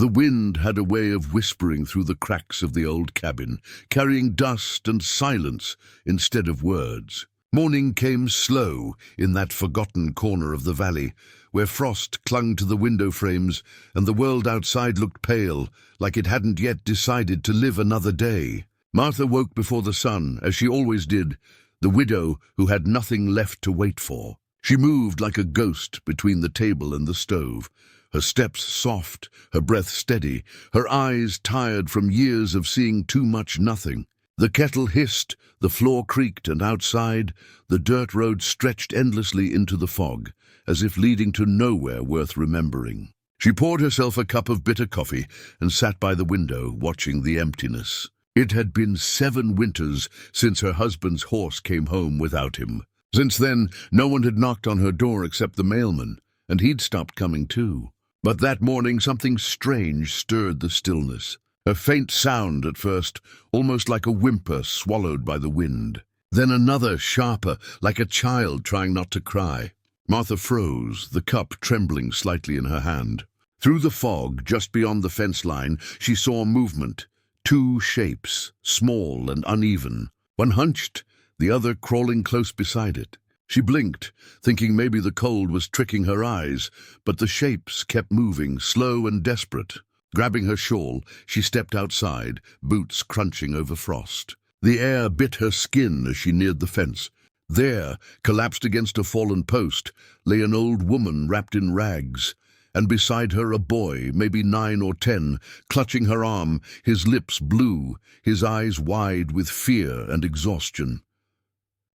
The wind had a way of whispering through the cracks of the old cabin, carrying dust and silence instead of words. Morning came slow in that forgotten corner of the valley, where frost clung to the window frames and the world outside looked pale, like it hadn't yet decided to live another day. Martha woke before the sun, as she always did, the widow who had nothing left to wait for. She moved like a ghost between the table and the stove, her steps soft, her breath steady, her eyes tired from years of seeing too much nothing. The kettle hissed, the floor creaked, and outside, the dirt road stretched endlessly into the fog, as if leading to nowhere worth remembering. She poured herself a cup of bitter coffee and sat by the window, watching the emptiness. It had been 7 winters since her husband's horse came home without him. Since then, no one had knocked on her door except the mailman, and he'd stopped coming too. But that morning something strange stirred the stillness. A faint sound at first, almost like a whimper swallowed by the wind. Then another, sharper, like a child trying not to cry. Martha froze, the cup trembling slightly in her hand. Through the fog, just beyond the fence line, she saw movement. 2 shapes, small and uneven. One hunched, the other crawling close beside it. She blinked, thinking maybe the cold was tricking her eyes, but the shapes kept moving, slow and desperate. Grabbing her shawl, she stepped outside, boots crunching over frost. The air bit her skin as she neared the fence. There, collapsed against a fallen post, lay an old woman wrapped in rags, and beside her a boy, maybe 9 or 10, clutching her arm, his lips blue, his eyes wide with fear and exhaustion.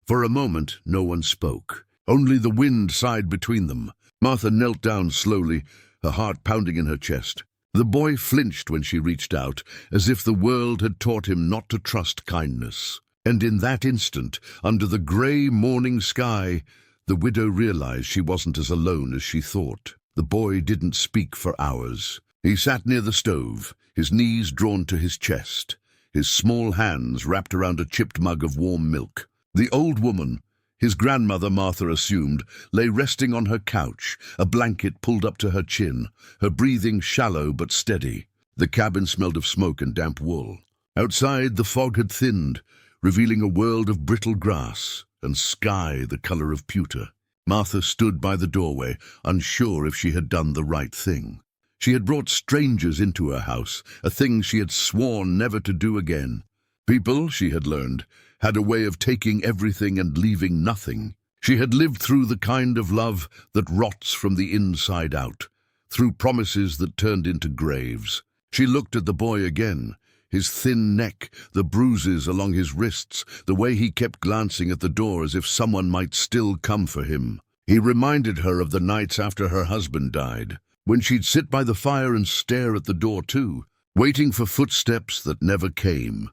For a moment, no one spoke. Only the wind sighed between them. Martha knelt down slowly, her heart pounding in her chest. The boy flinched when she reached out, as if the world had taught him not to trust kindness. And in that instant, under the grey morning sky, the widow realized she wasn't as alone as she thought. The boy didn't speak for hours. He sat near the stove, his knees drawn to his chest, his small hands wrapped around a chipped mug of warm milk. The old woman, his grandmother Martha assumed, lay resting on her couch, a blanket pulled up to her chin, her breathing shallow but steady. The cabin smelled of smoke and damp wool. Outside, the fog had thinned, revealing a world of brittle grass and sky the color of pewter. Martha stood by the doorway, unsure if she had done the right thing. She had brought strangers into her house, a thing she had sworn never to do again. People, she had learned, had a way of taking everything and leaving nothing. She had lived through the kind of love that rots from the inside out, through promises that turned into graves. She looked at the boy again, his thin neck, the bruises along his wrists, the way he kept glancing at the door as if someone might still come for him. He reminded her of the nights after her husband died, when she'd sit by the fire and stare at the door too, waiting for footsteps that never came.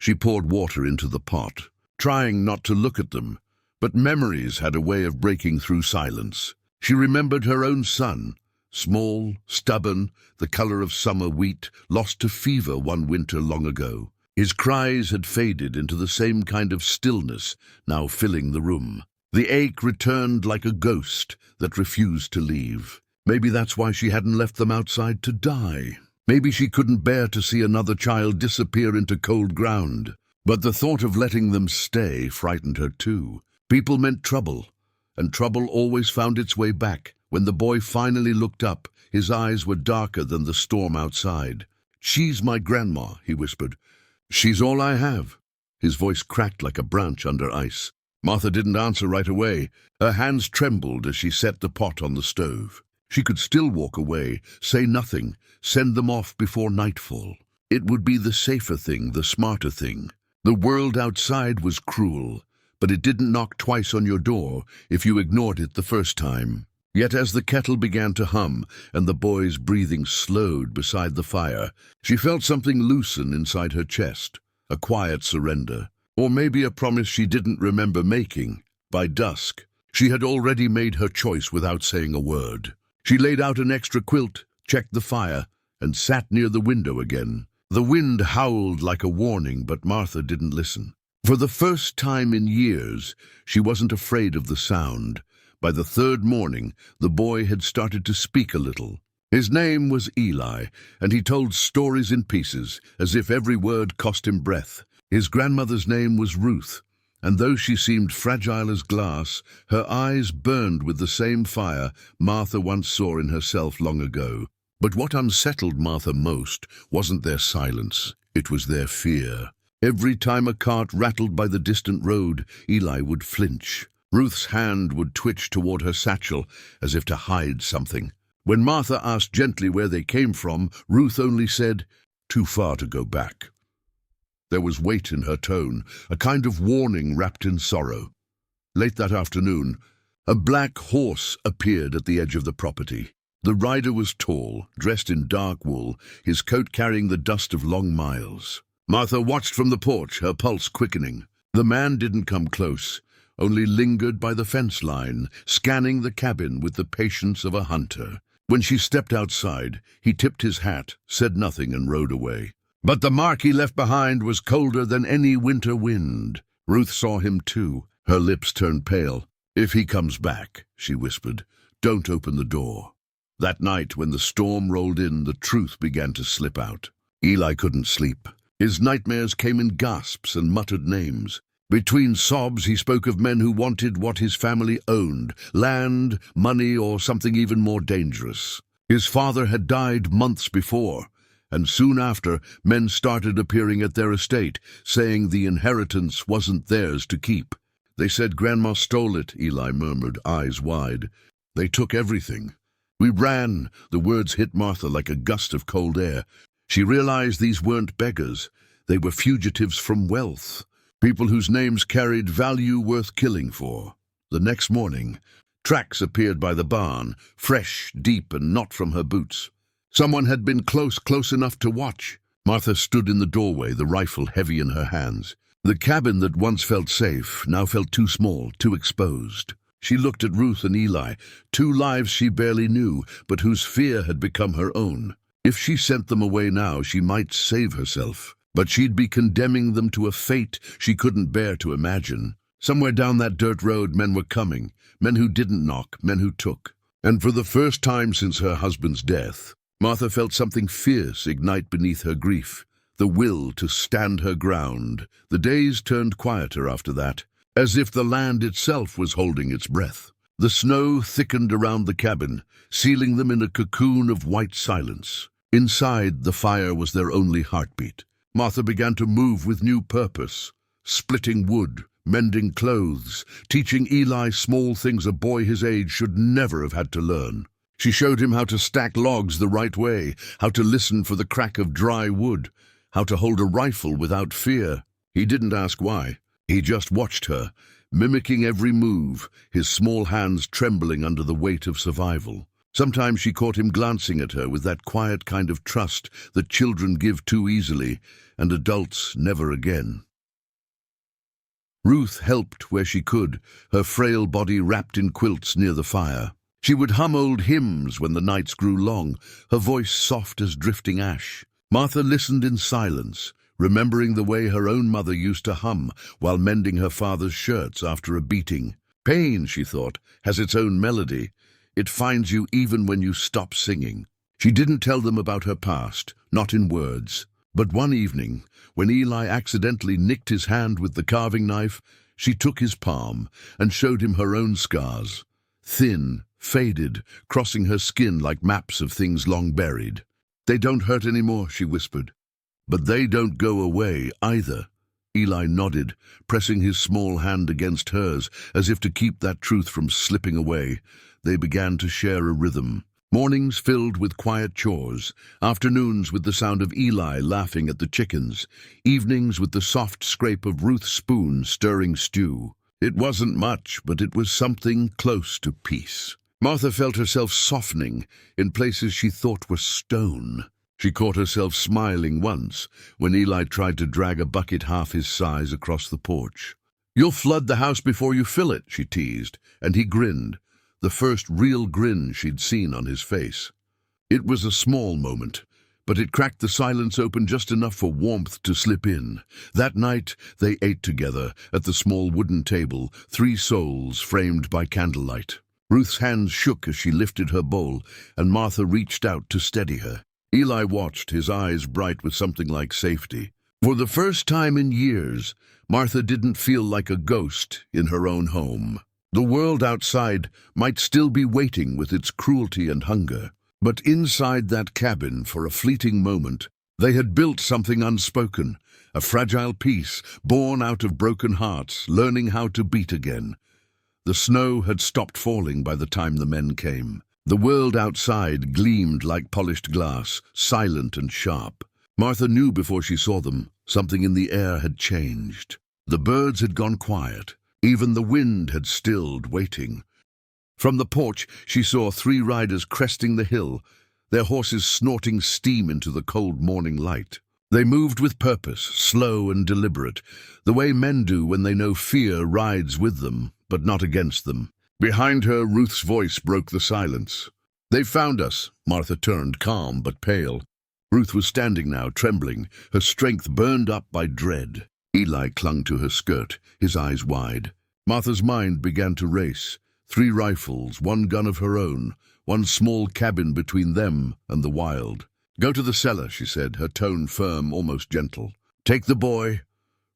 She poured water into the pot, trying not to look at them, but memories had a way of breaking through silence. She remembered her own son, small, stubborn, the color of summer wheat, lost to fever one winter long ago. His cries had faded into the same kind of stillness now filling the room. The ache returned like a ghost that refused to leave. Maybe that's why she hadn't left them outside to die. Maybe she couldn't bear to see another child disappear into cold ground. But the thought of letting them stay frightened her too. People meant trouble, and trouble always found its way back. When the boy finally looked up, his eyes were darker than the storm outside. "She's my grandma," he whispered. "She's all I have." His voice cracked like a branch under ice. Martha didn't answer right away. Her hands trembled as she set the pot on the stove. She could still walk away, say nothing, send them off before nightfall. It would be the safer thing, the smarter thing. The world outside was cruel, but it didn't knock twice on your door if you ignored it the first time. Yet as the kettle began to hum and the boy's breathing slowed beside the fire, she felt something loosen inside her chest, a quiet surrender, or maybe a promise she didn't remember making. By dusk, she had already made her choice without saying a word. She laid out an extra quilt, checked the fire, and sat near the window again. The wind howled like a warning, but Martha didn't listen. For the first time in years, she wasn't afraid of the sound. By the third morning, the boy had started to speak a little. His name was Eli, and he told stories in pieces, as if every word cost him breath. His grandmother's name was Ruth, and though she seemed fragile as glass, her eyes burned with the same fire Martha once saw in herself long ago. But what unsettled Martha most wasn't their silence, it was their fear. Every time a cart rattled by the distant road, Eli would flinch. Ruth's hand would twitch toward her satchel, as if to hide something. When Martha asked gently where they came from, Ruth only said, "Too far to go back." There was weight in her tone, a kind of warning wrapped in sorrow. Late that afternoon, a black horse appeared at the edge of the property. The rider was tall, dressed in dark wool, his coat carrying the dust of long miles. Martha watched from the porch, her pulse quickening. The man didn't come close, only lingered by the fence line, scanning the cabin with the patience of a hunter. When she stepped outside, he tipped his hat, said nothing, and rode away. But the mark he left behind was colder than any winter wind. Ruth saw him too. Her lips turned pale. "If he comes back," she whispered, "don't open the door." That night, when the storm rolled in, the truth began to slip out. Eli couldn't sleep. His nightmares came in gasps and muttered names. Between sobs, he spoke of men who wanted what his family owned, land, money, or something even more dangerous. His father had died months before, and soon after, men started appearing at their estate, saying the inheritance wasn't theirs to keep. "They said Grandma stole it," Eli murmured, eyes wide. "They took everything." "We ran," the words hit Martha like a gust of cold air. She realized these weren't beggars. They were fugitives from wealth, people whose names carried value worth killing for. The next morning, tracks appeared by the barn, fresh, deep, and not from her boots. Someone had been close enough to watch. Martha stood in the doorway, the rifle heavy in her hands. The cabin that once felt safe now felt too small, too exposed. She looked at Ruth and Eli, two lives she barely knew, but whose fear had become her own. If she sent them away now, she might save herself, but she'd be condemning them to a fate she couldn't bear to imagine. Somewhere down that dirt road, men were coming, men who didn't knock, men who took. And for the first time since her husband's death, Martha felt something fierce ignite beneath her grief, the will to stand her ground. The days turned quieter after that, as if the land itself was holding its breath. The snow thickened around the cabin, sealing them in a cocoon of white silence. Inside, the fire was their only heartbeat. Martha began to move with new purpose, splitting wood, mending clothes, teaching Eli small things a boy his age should never have had to learn. She showed him how to stack logs the right way, how to listen for the crack of dry wood, how to hold a rifle without fear. He didn't ask why. He just watched her, mimicking every move, his small hands trembling under the weight of survival. Sometimes she caught him glancing at her with that quiet kind of trust that children give too easily, and adults never again. Ruth helped where she could, her frail body wrapped in quilts near the fire. She would hum old hymns when the nights grew long, her voice soft as drifting ash. Martha listened in silence, remembering the way her own mother used to hum while mending her father's shirts after a beating. Pain, she thought, has its own melody. It finds you even when you stop singing. She didn't tell them about her past, not in words. But one evening, when Eli accidentally nicked his hand with the carving knife, she took his palm and showed him her own scars. Thin, faded, crossing her skin like maps of things long buried. "They don't hurt anymore," she whispered. "But they don't go away either." Eli nodded, pressing his small hand against hers, as if to keep that truth from slipping away. They began to share a rhythm. Mornings filled with quiet chores, afternoons with the sound of Eli laughing at the chickens, evenings with the soft scrape of Ruth's spoon stirring stew. It wasn't much, but it was something close to peace. Martha felt herself softening in places she thought were stone. She caught herself smiling once when Eli tried to drag a bucket half his size across the porch. "You'll flood the house before you fill it," she teased, and he grinned, the first real grin she'd seen on his face. It was a small moment, but it cracked the silence open just enough for warmth to slip in. That night, they ate together at the small wooden table, three souls framed by candlelight. Ruth's hands shook as she lifted her bowl, and Martha reached out to steady her. Eli watched, his eyes bright with something like safety. For the first time in years, Martha didn't feel like a ghost in her own home. The world outside might still be waiting with its cruelty and hunger, but inside that cabin, for a fleeting moment, they had built something unspoken, a fragile peace born out of broken hearts, learning how to beat again. The snow had stopped falling by the time the men came. The world outside gleamed like polished glass, silent and sharp. Martha knew before she saw them, something in the air had changed. The birds had gone quiet. Even the wind had stilled, waiting. From the porch, she saw 3 riders cresting the hill, their horses snorting steam into the cold morning light. They moved with purpose, slow and deliberate, the way men do when they know fear rides with them, but not against them. Behind her, Ruth's voice broke the silence. "They've found us." Martha turned, calm but pale. Ruth was standing now, trembling, her strength burned up by dread. Eli clung to her skirt, his eyes wide. Martha's mind began to race. 3 rifles, 1 gun of her own, 1 small cabin between them and the wild. "Go to the cellar," she said, her tone firm, almost gentle. "Take the boy."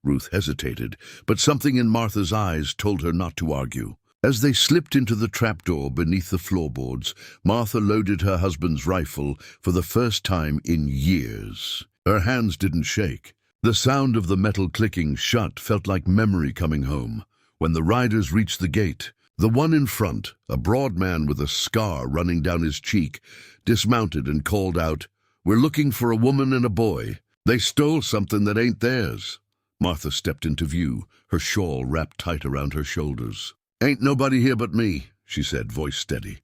Ruth hesitated, but something in Martha's eyes told her not to argue. As they slipped into the trapdoor beneath the floorboards, Martha loaded her husband's rifle for the first time in years. Her hands didn't shake. The sound of the metal clicking shut felt like memory coming home. When the riders reached the gate, the one in front, a broad man with a scar running down his cheek, dismounted and called out, "We're looking for a woman and a boy. They stole something that ain't theirs." Martha stepped into view, her shawl wrapped tight around her shoulders. "Ain't nobody here but me," she said, voice steady.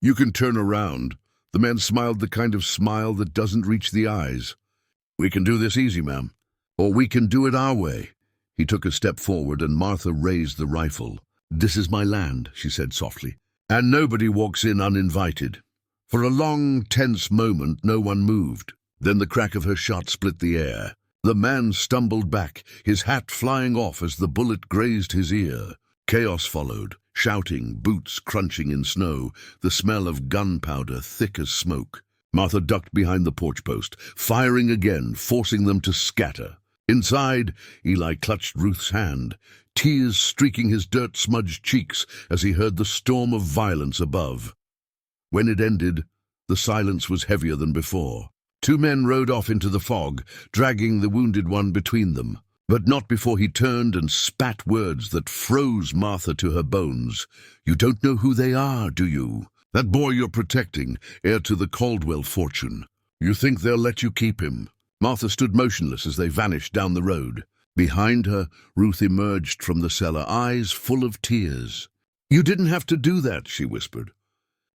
"You can turn around." The man smiled the kind of smile that doesn't reach the eyes. "We can do this easy, ma'am. Or we can do it our way." He took a step forward and Martha raised the rifle. "This is my land," she said softly, "and nobody walks in uninvited." For a long, tense moment, no one moved. Then the crack of her shot split the air. The man stumbled back, his hat flying off as the bullet grazed his ear. Chaos followed, shouting, boots crunching in snow, the smell of gunpowder thick as smoke. Martha ducked behind the porch post, firing again, forcing them to scatter. Inside, Eli clutched Ruth's hand, tears streaking his dirt-smudged cheeks as he heard the storm of violence above. When it ended, the silence was heavier than before. 2 men rode off into the fog, dragging the wounded one between them, but not before he turned and spat words that froze Martha to her bones. "You don't know who they are, do you? That boy you're protecting, heir to the Caldwell fortune. You think they'll let you keep him?" Martha stood motionless as they vanished down the road. Behind her, Ruth emerged from the cellar, eyes full of tears. "You didn't have to do that," she whispered.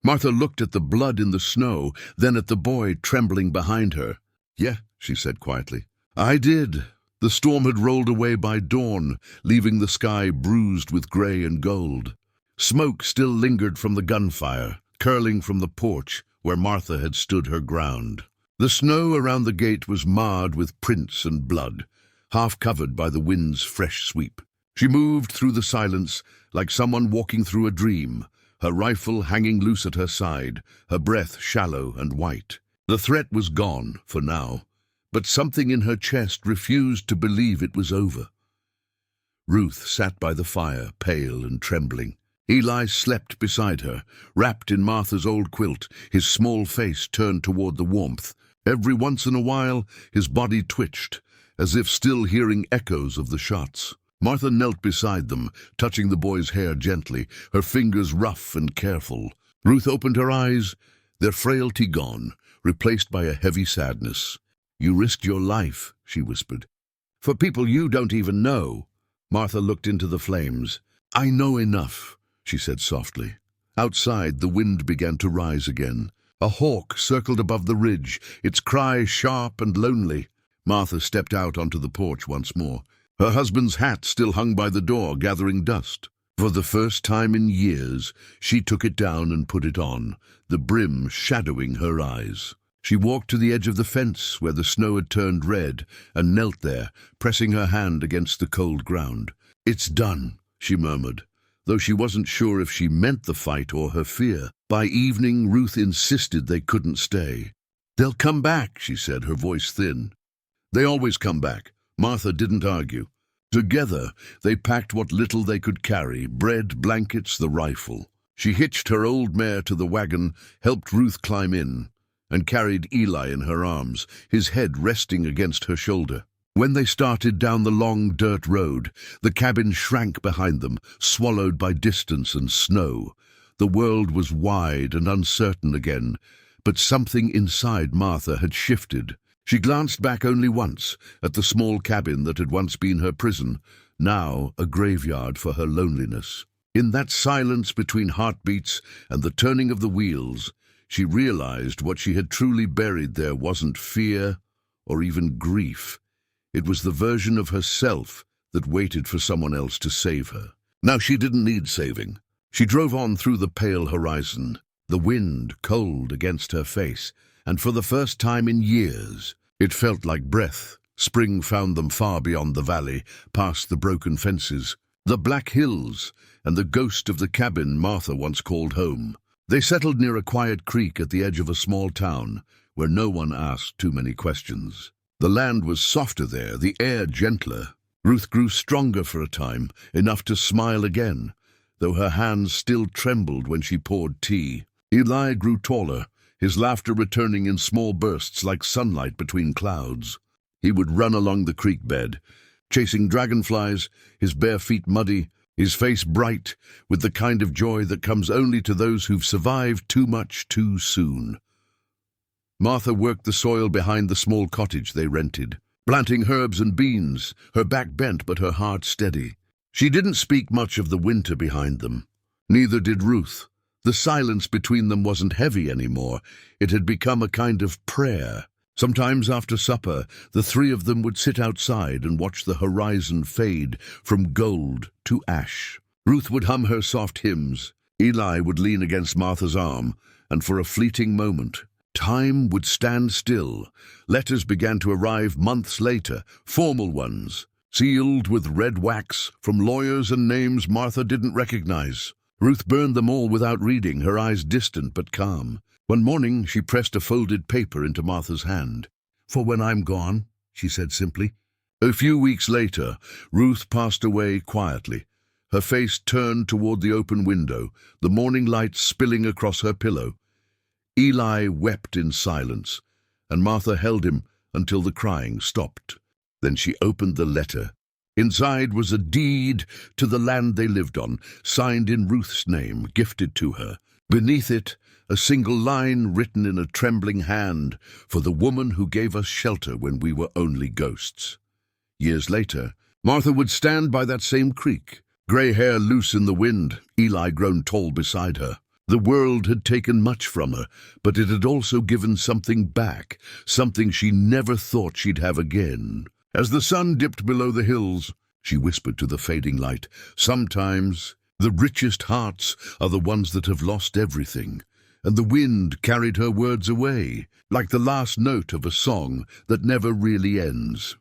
Martha looked at the blood in the snow, then at the boy trembling behind her. "Yeah," she said quietly. "I did." The storm had rolled away by dawn, leaving the sky bruised with gray and gold. Smoke still lingered from the gunfire, curling from the porch where Martha had stood her ground. The snow around the gate was marred with prints and blood, half covered by the wind's fresh sweep. She moved through the silence like someone walking through a dream, her rifle hanging loose at her side, her breath shallow and white. The threat was gone, for now, but something in her chest refused to believe it was over. Ruth sat by the fire, pale and trembling. Eli slept beside her, wrapped in Martha's old quilt, his small face turned toward the warmth. Every once in a while, his body twitched, as if still hearing echoes of the shots. Martha knelt beside them, touching the boy's hair gently, her fingers rough and careful. Ruth opened her eyes, their frailty gone, replaced by a heavy sadness. "You risked your life," she whispered. "For people you don't even know." Martha looked into the flames. "I know enough," she said softly. Outside, the wind began to rise again. A hawk circled above the ridge, its cry sharp and lonely. Martha stepped out onto the porch once more. Her husband's hat still hung by the door, gathering dust. For the first time in years, she took it down and put it on, the brim shadowing her eyes. She walked to the edge of the fence where the snow had turned red and knelt there, pressing her hand against the cold ground. "It's done," she murmured. though she wasn't sure if she meant the fight or her fear. By evening, Ruth insisted they couldn't stay. "They'll come back," she said, her voice thin. "They always come back." Martha didn't argue. Together, they packed what little they could carry, bread, blankets, the rifle. She hitched her old mare to the wagon, helped Ruth climb in, and carried Eli in her arms, his head resting against her shoulder. When they started down the long dirt road, the cabin shrank behind them, swallowed by distance and snow. The world was wide and uncertain again, but something inside Martha had shifted. She glanced back only once, at the small cabin that had once been her prison, now a graveyard for her loneliness. In that silence between heartbeats and the turning of the wheels, she realized what she had truly buried there wasn't fear or even grief. It was the version of herself that waited for someone else to save her. Now she didn't need saving. She drove on through the pale horizon, the wind cold against her face, and for the first time in years, it felt like breath. Spring found them far beyond the valley, past the broken fences, the black hills, and the ghost of the cabin Martha once called home. They settled near a quiet creek at the edge of a small town, where no one asked too many questions. The land was softer there, the air gentler. Ruth grew stronger for a time, enough to smile again, though her hands still trembled when she poured tea. Eli grew taller, his laughter returning in small bursts like sunlight between clouds. He would run along the creek bed, chasing dragonflies, his bare feet muddy, his face bright with the kind of joy that comes only to those who've survived too much too soon. Martha worked the soil behind the small cottage they rented, planting herbs and beans, her back bent but her heart steady. She didn't speak much of the winter behind them. Neither did Ruth. The silence between them wasn't heavy anymore. It had become a kind of prayer. Sometimes after supper, the three of them would sit outside and watch the horizon fade from gold to ash. Ruth would hum her soft hymns. Eli would lean against Martha's arm, and for a fleeting moment, time would stand still. Letters began to arrive months later, formal ones, sealed with red wax from lawyers and names Martha didn't recognize. Ruth burned them all without reading, her eyes distant but calm. One morning, she pressed a folded paper into Martha's hand. "For when I'm gone," she said simply. A few weeks later, Ruth passed away quietly, her face turned toward the open window, the morning light spilling across her pillow. Eli wept in silence, and Martha held him until the crying stopped. Then she opened the letter. Inside was a deed to the land they lived on, signed in Ruth's name, gifted to her. Beneath it, a single line written in a trembling hand, "For the woman who gave us shelter when we were only ghosts." Years later, Martha would stand by that same creek, grey hair loose in the wind, Eli grown tall beside her. The world had taken much from her, but it had also given something back, something she never thought she'd have again. As the sun dipped below the hills, she whispered to the fading light, "Sometimes the richest hearts are the ones that have lost everything." And the wind carried her words away, like the last note of a song that never really ends.